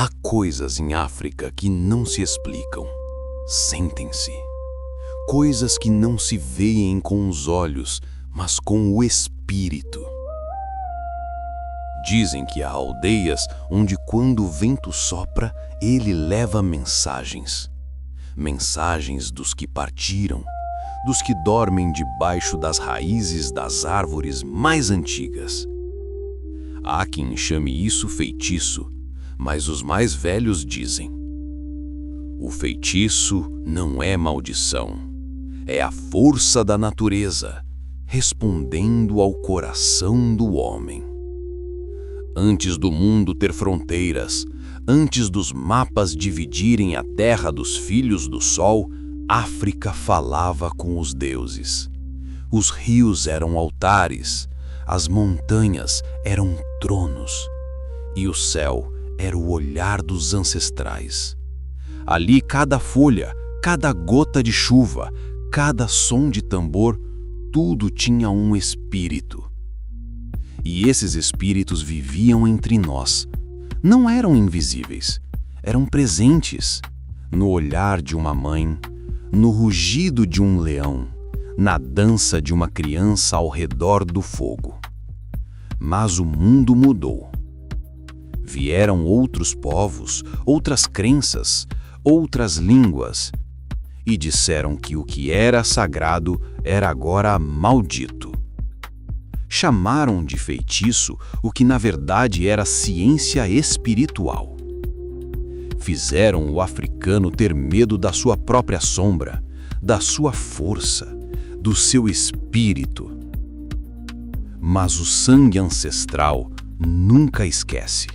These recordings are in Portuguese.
Há coisas em África que não se explicam. Sentem-se. Coisas que não se veem com os olhos, mas com o espírito. Dizem que há aldeias onde, quando o vento sopra, ele leva mensagens. Mensagens dos que partiram, dos que dormem debaixo das raízes das árvores mais antigas. Há quem chame isso feitiço, mas os mais velhos dizem: o feitiço não é maldição, é a força da natureza, respondendo ao coração do homem. Antes do mundo ter fronteiras, antes dos mapas dividirem a terra dos filhos do sol, África falava com os deuses. Os rios eram altares, as montanhas eram tronos, e o céu era o olhar dos ancestrais. Ali cada folha, cada gota de chuva, cada som de tambor, tudo tinha um espírito. E esses espíritos viviam entre nós. Não eram invisíveis, eram presentes, no olhar de uma mãe, no rugido de um leão, na dança de uma criança ao redor do fogo. Mas o mundo mudou. Vieram outros povos, outras crenças, outras línguas, e disseram que o que era sagrado era agora maldito. Chamaram de feitiço o que na verdade era ciência espiritual. Fizeram o africano ter medo da sua própria sombra, da sua força, do seu espírito. Mas o sangue ancestral nunca esquece.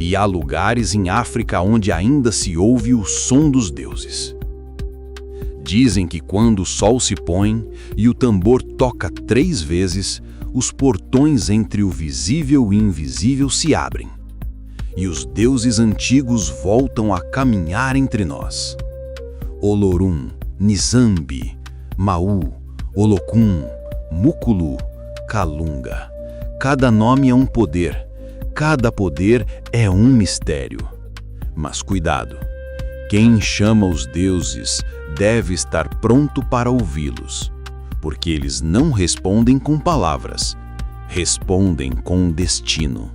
E há lugares em África onde ainda se ouve o som dos deuses. Dizem que quando o sol se põe e o tambor toca 3 vezes, os portões entre o visível e invisível se abrem, e os deuses antigos voltam a caminhar entre nós. Olorum, Nizambi, Mau, Olokun, Mukulu, Kalunga. Cada nome é um poder, cada poder é um mistério. Mas cuidado, quem chama os deuses deve estar pronto para ouvi-los, porque eles não respondem com palavras, respondem com destino.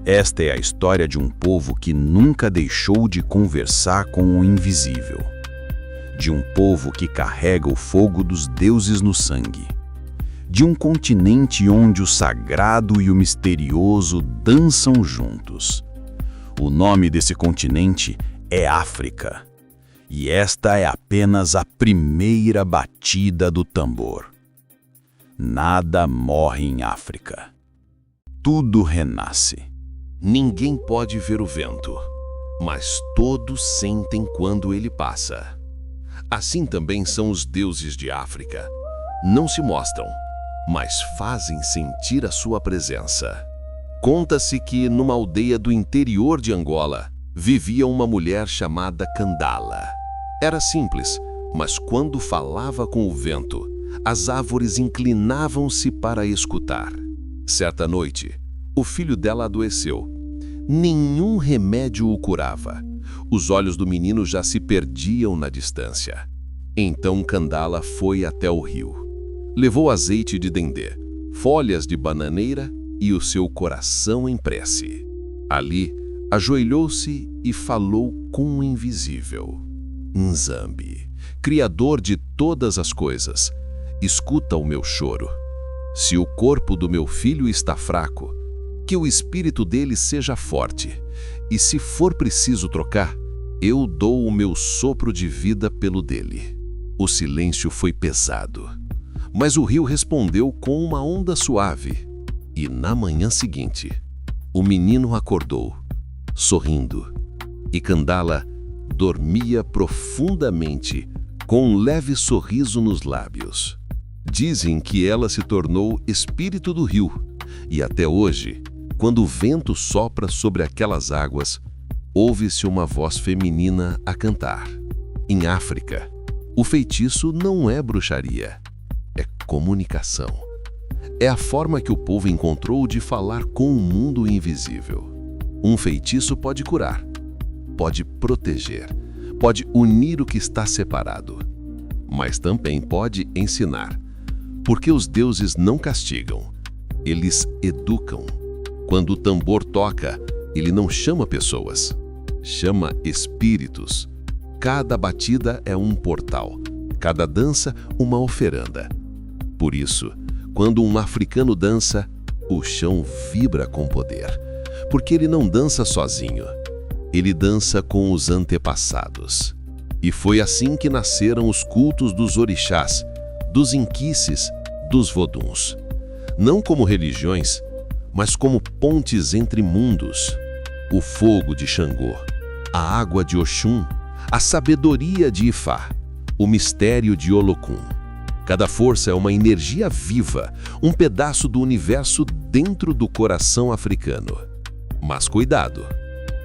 Esta é a história de um povo que nunca deixou de conversar com o invisível, de um povo que carrega o fogo dos deuses no sangue, de um continente onde o sagrado e o misterioso dançam juntos. O nome desse continente é África. E esta é apenas a primeira batida do tambor. Nada morre em África. Tudo renasce. Ninguém pode ver o vento, mas todos sentem quando ele passa. Assim também são os deuses de África. Não se mostram, mas fazem sentir a sua presença. Conta-se que numa aldeia do interior de Angola vivia uma mulher chamada Kandala. Era simples, mas quando falava com o vento, as árvores inclinavam-se para escutar. Certa noite, o filho dela adoeceu. Nenhum remédio o curava. Os olhos do menino já se perdiam na distância. Então Kandala foi até o rio. Levou azeite de dendê, folhas de bananeira e o seu coração em prece. Ali, ajoelhou-se e falou com o invisível. Nzambi, Criador de todas as coisas, escuta o meu choro. Se o corpo do meu filho está fraco, que o espírito dele seja forte, e se for preciso trocar, eu dou o meu sopro de vida pelo dele. O silêncio foi pesado, mas o rio respondeu com uma onda suave, e na manhã seguinte, o menino acordou, sorrindo, e Kandala dormia profundamente, com um leve sorriso nos lábios. Dizem que ela se tornou espírito do rio, e até hoje, quando o vento sopra sobre aquelas águas, ouve-se uma voz feminina a cantar. Em África, o feitiço não é bruxaria, é comunicação. É a forma que o povo encontrou de falar com o mundo invisível. Um feitiço pode curar, pode proteger, pode unir o que está separado, mas também pode ensinar, porque os deuses não castigam, eles educam. Quando o tambor toca, ele não chama pessoas, chama espíritos. Cada batida é um portal, cada dança uma oferenda. Por isso, quando um africano dança, o chão vibra com poder, porque ele não dança sozinho, ele dança com os antepassados. E foi assim que nasceram os cultos dos orixás, dos inquices, dos voduns. Não como religiões, mas como pontes entre mundos. O fogo de Xangô, a água de Oxum, a sabedoria de Ifá, o mistério de Olokun. Cada força é uma energia viva, um pedaço do universo dentro do coração africano. Mas cuidado,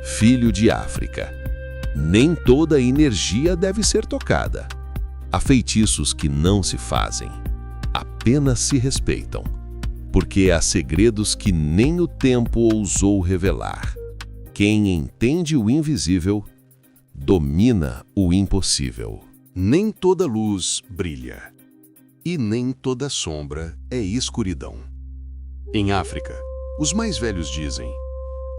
filho de África, nem toda energia deve ser tocada. Há feitiços que não se fazem, apenas se respeitam, porque há segredos que nem o tempo ousou revelar. Quem entende o invisível, domina o impossível. Nem toda luz brilha, e nem toda sombra é escuridão. Em África, os mais velhos dizem: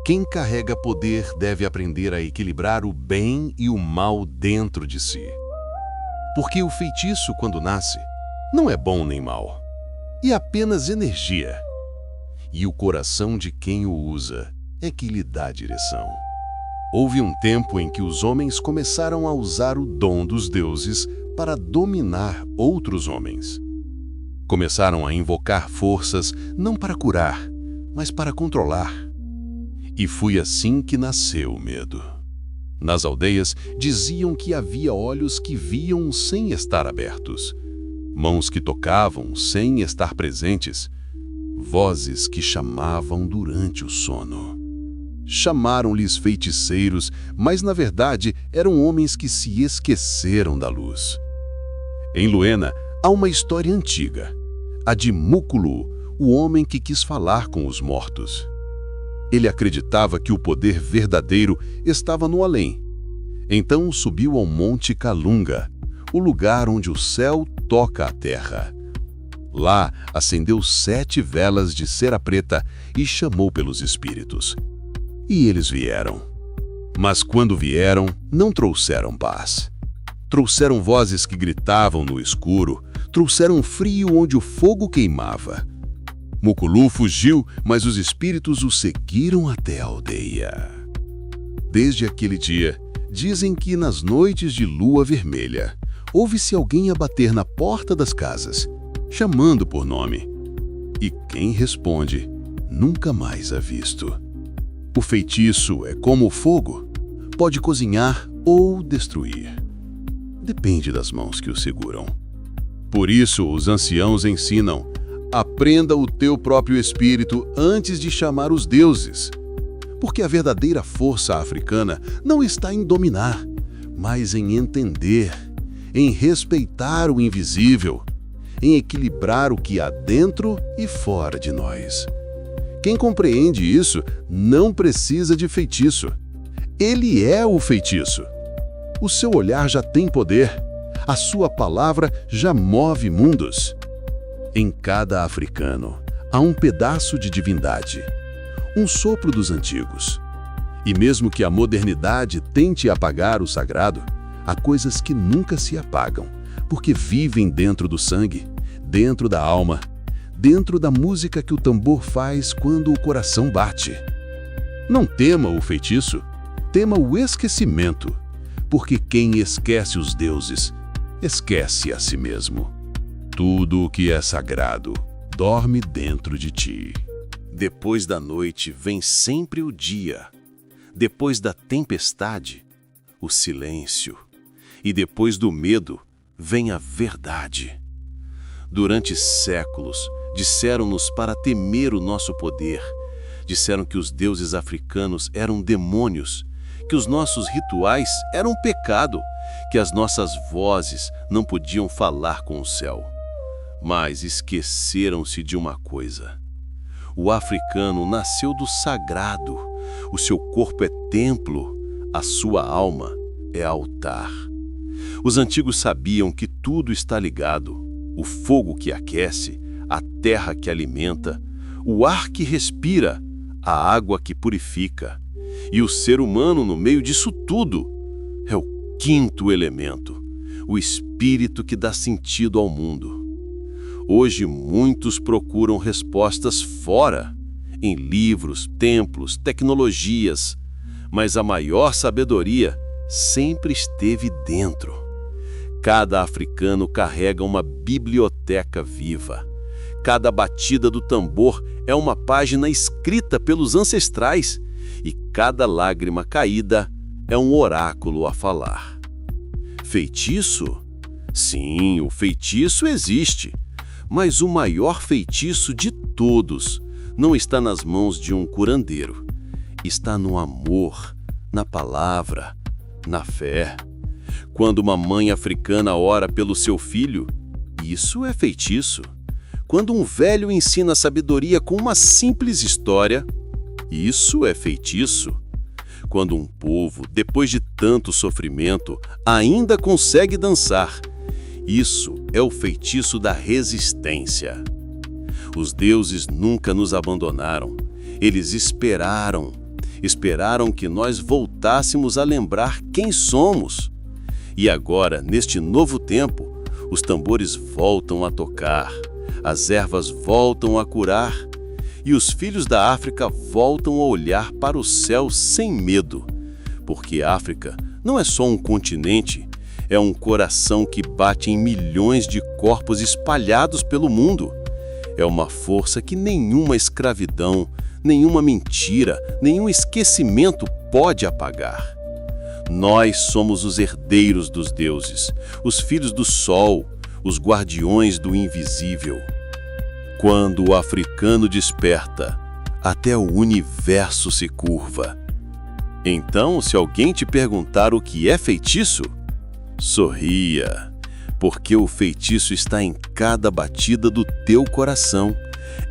quem carrega poder deve aprender a equilibrar o bem e o mal dentro de si. Porque o feitiço, quando nasce, não é bom nem mal, é apenas energia. E o coração de quem o usa é que lhe dá direção. Houve um tempo em que os homens começaram a usar o dom dos deuses para dominar outros homens. Começaram a invocar forças não para curar, mas para controlar. E foi assim que nasceu o medo. Nas aldeias, diziam que havia olhos que viam sem estar abertos, mãos que tocavam sem estar presentes, vozes que chamavam durante o sono. Chamaram-lhes feiticeiros, mas na verdade eram homens que se esqueceram da luz. Em Luena há uma história antiga, a de Mukulu, o homem que quis falar com os mortos. Ele acreditava que o poder verdadeiro estava no além. Então subiu ao Monte Kalunga, o lugar onde o céu toca a terra. Lá acendeu 7 velas de cera preta e chamou pelos espíritos. E eles vieram. Mas quando vieram, não trouxeram paz. Trouxeram vozes que gritavam no escuro, trouxeram frio onde o fogo queimava. Mukulu fugiu, mas os espíritos o seguiram até a aldeia. Desde aquele dia, dizem que nas noites de lua vermelha, ouve-se alguém a bater na porta das casas, chamando por nome. E quem responde, nunca mais é visto. O feitiço é como o fogo, pode cozinhar ou destruir. Depende das mãos que o seguram. Por isso, os anciãos ensinam: aprenda o teu próprio espírito antes de chamar os deuses. Porque a verdadeira força africana não está em dominar, mas em entender, em respeitar o invisível, em equilibrar o que há dentro e fora de nós. Quem compreende isso não precisa de feitiço. Ele é o feitiço. O seu olhar já tem poder. A sua palavra já move mundos. Em cada africano há um pedaço de divindade, um sopro dos antigos. E mesmo que a modernidade tente apagar o sagrado, há coisas que nunca se apagam, porque vivem dentro do sangue, dentro da alma, dentro da música que o tambor faz quando o coração bate. Não tema o feitiço, tema o esquecimento, porque quem esquece os deuses, esquece a si mesmo. Tudo o que é sagrado dorme dentro de ti. Depois da noite vem sempre o dia. Depois da tempestade, o silêncio. E depois do medo, vem a verdade. Durante séculos, disseram-nos para temer o nosso poder. Disseram que os deuses africanos eram demônios, que os nossos rituais eram pecado, que as nossas vozes não podiam falar com o céu. Mas esqueceram-se de uma coisa. O africano nasceu do sagrado. O seu corpo é templo, a sua alma é altar. Os antigos sabiam que tudo está ligado: o fogo que aquece, a terra que alimenta, o ar que respira, a água que purifica. E o ser humano, no meio disso tudo, é o quinto elemento, o espírito que dá sentido ao mundo. Hoje, muitos procuram respostas fora, em livros, templos, tecnologias, mas a maior sabedoria sempre esteve dentro. Cada africano carrega uma biblioteca viva. Cada batida do tambor é uma página escrita pelos ancestrais, e cada lágrima caída é um oráculo a falar. Feitiço? Sim, o feitiço existe, mas o maior feitiço de todos não está nas mãos de um curandeiro. Está no amor, na palavra, na fé. Quando uma mãe africana ora pelo seu filho, isso é feitiço. Quando um velho ensina sabedoria com uma simples história, isso é feitiço. Quando um povo, depois de tanto sofrimento, ainda consegue dançar, isso é o feitiço da resistência. Os deuses nunca nos abandonaram. Eles esperaram que nós voltássemos a lembrar quem somos. E agora, neste novo tempo, os tambores voltam a tocar, as ervas voltam a curar, e os filhos da África voltam a olhar para o céu sem medo. Porque a África não é só um continente, é um coração que bate em milhões de corpos espalhados pelo mundo. É uma força que nenhuma escravidão, nenhuma mentira, nenhum esquecimento pode apagar. Nós somos os herdeiros dos deuses, os filhos do sol, os guardiões do invisível. Quando o africano desperta, até o universo se curva. Então, se alguém te perguntar o que é feitiço, sorria, porque o feitiço está em cada batida do teu coração,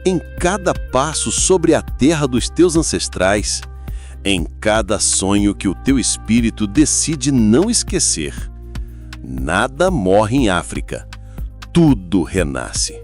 em cada passo sobre a terra dos teus ancestrais, em cada sonho que o teu espírito decide não esquecer. Nada morre em África, tudo renasce.